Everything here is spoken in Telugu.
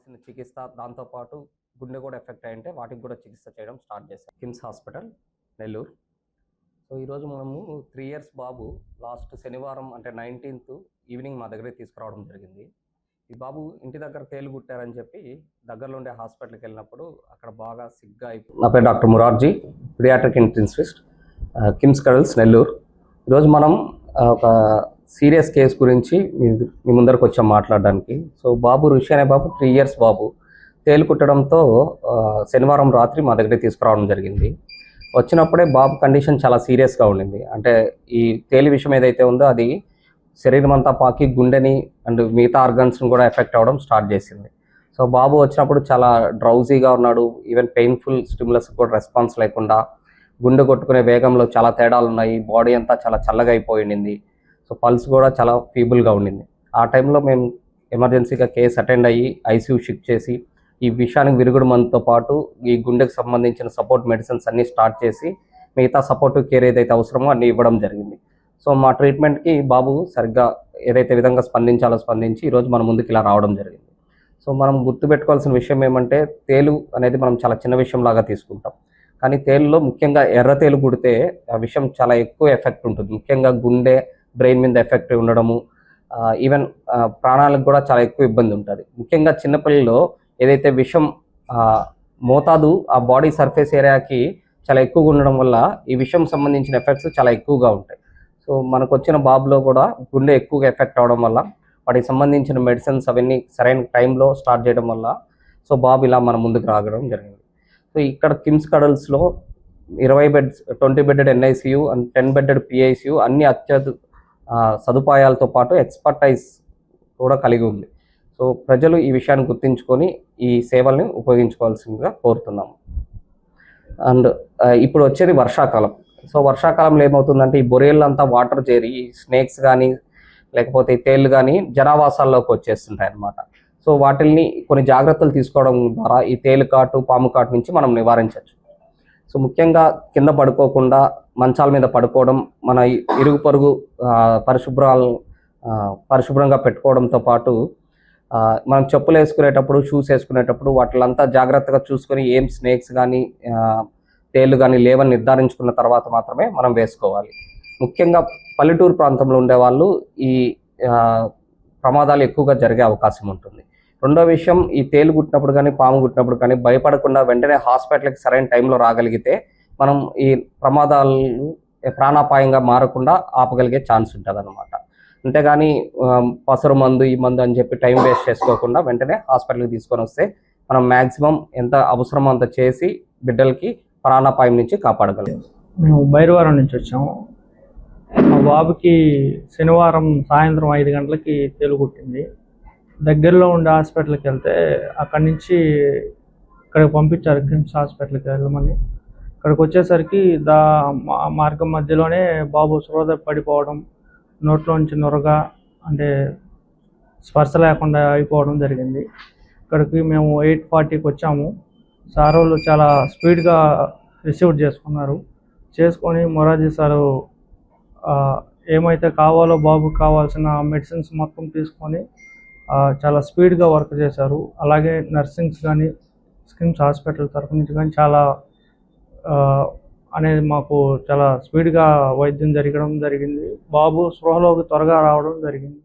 కావాల్సిన చికిత్స, దాంతోపాటు గుండె కూడా ఎఫెక్ట్ అయ్యింటే వాటికి కూడా చికిత్స చేయడం స్టార్ట్ చేశాం కిమ్స్ హాస్పిటల్ నెల్లూరు. సో ఈరోజు మనము 3 ఇయర్స్ బాబు లాస్ట్ శనివారం అంటే 19th ఈవినింగ్ మా దగ్గరికి తీసుకురావడం జరిగింది. ఈ బాబు ఇంటి దగ్గర తేలు కుట్టారని చెప్పి దగ్గరలో ఉండే హాస్పిటల్కి వెళ్ళినప్పుడు అక్కడ బాగా సిగ్గా అయిపోయింది. నా పేరు doctor Murarji, paediatric intensivist, KIMS Cuddles Nellore. ఈరోజు మనం ఒక సీరియస్ కేసు గురించి మీ ముందరకు వచ్చాం మాట్లాడడానికి. సో బాబు ఋషి అనే బాబు 3 ఇయర్స్ బాబు తేలు కుట్టడంతో శనివారం రాత్రి మా దగ్గరికి తీసుకురావడం జరిగింది. వచ్చినప్పుడే బాబు కండిషన్ చాలా సీరియస్గా ఉండింది. అంటే ఈ తేలి విషయం ఏదైతే ఉందో అది శరీరం అంతా పాకి గుండెని అండ్ మిగతా ఆర్గన్స్ని కూడా ఎఫెక్ట్ అవ్వడం స్టార్ట్ చేసింది. సో బాబు వచ్చినప్పుడు చాలా డ్రౌజీగా ఉన్నాడు. ఈవెన్ పెయిన్ఫుల్ స్టిమ్యులస్ కూడా రెస్పాన్స్ లేకుండా, గుండె కొట్టుకునే వేగంలో చాలా తేడాలు ఉన్నాయి. బాడీ అంతా చాలా చల్లగా అయిపోయింది. సో పల్స్ కూడా చాలా ఫీబుల్గా ఉండింది. ఆ టైంలో మేము ఎమర్జెన్సీగా కేసు అటెండ్ అయ్యి ఐసీయూ షిఫ్ట్ చేసి ఈ విషయానికి విరుగుడు మందుతో పాటు ఈ గుండెకు సంబంధించిన సపోర్ట్ మెడిసిన్స్ అన్నీ స్టార్ట్ చేసి మిగతా సపోర్టివ్ కేర్ ఏదైతే అవసరమో అన్నీ ఇవ్వడం జరిగింది. సో మా ట్రీట్మెంట్కి బాబు సరిగ్గా ఏదైతే విధంగా స్పందించాలో స్పందించి ఈరోజు మన ముందుకు ఇలా రావడం జరిగింది. సో మనం గుర్తుపెట్టుకోవాల్సిన విషయం ఏమంటే తేలు అనేది మనం చాలా చిన్న విషయంలాగా తీసుకుంటాం. కానీ తేలులో ముఖ్యంగా ఎర్ర తేలు కుడితే ఆ విషయం చాలా ఎక్కువ ఎఫెక్ట్ ఉంటుంది. ముఖ్యంగా గుండె, బ్రెయిన్ మీద ఎఫెక్ట్ ఉండడము, ఈవెన్ ప్రాణాలకు కూడా చాలా ఎక్కువ ఇబ్బంది ఉంటుంది. ముఖ్యంగా చిన్నపిల్లల్లో ఏదైతే విషం మోతాదు ఆ బాడీ సర్ఫేస్ ఏరియాకి చాలా ఎక్కువగా ఉండడం వల్ల ఈ విషయం సంబంధించిన ఎఫెక్ట్స్ చాలా ఎక్కువగా ఉంటాయి. సో మనకు వచ్చిన బాబులో కూడా గుండె ఎక్కువగా ఎఫెక్ట్ అవడం వల్ల వాటికి సంబంధించిన మెడిసిన్స్ అవన్నీ సరైన టైంలో స్టార్ట్ చేయడం వల్ల సో బాబు ఇలా మన ముందుకు రావడం జరిగింది. సో ఇక్కడ కిమ్స్ కడల్స్లో 20 beds, 20 bedded NICU and 10 bedded PICU అన్ని అత్యధిక సదుపాయాలతో పాటు ఎక్స్పర్టైజ్ కూడా కలిగి ఉంది. సో ప్రజలు ఈ విషయాన్ని గుర్తించుకొని ఈ సేవల్ని ఉపయోగించుకోవాల్సిందిగా కోరుతున్నాము. అండ్ ఇప్పుడు వచ్చేది వర్షాకాలం. సో వర్షాకాలంలో ఏమవుతుందంటే ఈ బొరేళ్ళంతా వాటర్ చేరి స్నేక్స్ కానీ లేకపోతే తేళ్ళు కానీ జనావాసాల్లోకి వచ్చేస్తుంటాయి అన్నమాట. సో వాటిల్ని కొన్ని జాగ్రత్తలు తీసుకోవడం ద్వారా ఈ తేలు కాటు, పాము కాటు నుంచి మనం నివారించవచ్చు. సో ముఖ్యంగా కింద పడుకోకుండా మంచాల మీద పడుకోవడం, మన ఇరుగు పొరుగు పరిశుభ్రంగా పెట్టుకోవడంతో పాటు మనం చెప్పులు వేసుకునేటప్పుడు, షూస్ వేసుకునేటప్పుడు వాటిలంతా జాగ్రత్తగా చూసుకొని ఏం స్నేక్స్ కానీ తేళ్ళు కానీ లేవని నిర్ధారించుకున్న తర్వాత మాత్రమే మనం వేసుకోవాలి. ముఖ్యంగా పల్లెటూరు ప్రాంతంలో ఉండేవాళ్ళు ఈ ప్రమాదాలు ఎక్కువగా జరిగే అవకాశం ఉంటుంది. రెండో విషయం, ఈ తేలు కుట్టినప్పుడు కానీ పాము కుట్టినప్పుడు కానీ భయపడకుండా వెంటనే హాస్పిటల్కి సరైన టైంలో రాగలిగితే మనం ఈ ప్రమాదాలు ప్రాణాపాయంగా మారకుండా ఆపగలిగే ఛాన్స్ ఉంటుంది అన్నమాట. అంతేగాని పసరు మందు, ఈ మందు అని చెప్పి టైం వేస్ట్ చేసుకోకుండా వెంటనే హాస్పిటల్కి తీసుకొని వస్తే మనం మ్యాక్సిమం ఎంత అవసరమో అంత చేసి బిడ్డలకి ప్రాణాపాయం నుంచి కాపాడగలం. మేము బైరవరం నుంచి వచ్చాము. మా బాబుకి శనివారం సాయంత్రం 5 గంటలకి తేలు కుట్టింది. దగ్గరలో ఉండే హాస్పిటల్కి వెళ్తే అక్కడి నుంచి ఇక్కడికి పంపించారు, కిమ్స్ హాస్పిటల్కి వెళ్ళమని. ఇక్కడికి వచ్చేసరికి మార్గం మధ్యలోనే బాబు స్పృహ పడిపోవడం, నోట్లోంచి నొరగా అంటే స్పర్శ లేకుండా అయిపోవడం జరిగింది. ఇక్కడికి మేము 8:40కి వచ్చాము. సార్ వాళ్ళు చాలా స్పీడ్గా రిసీవ్ చేసుకొని మొరార్జీ సారు ఏమైతే కావాలో బాబుకి కావాల్సిన మెడిసిన్స్ మొత్తం తీసుకొని చాలా స్పీడ్గా వర్క్ చేశారు. అలాగే నర్సింగ్స్ కానీ కిమ్స్ హాస్పిటల్ తరఫు నుంచి కానీ చాలా అనేది మాకు చాలా స్పీడ్గా వైద్యం జరగడం జరిగింది. బాబు స్పృహలోకి త్వరగా రావడం జరిగింది.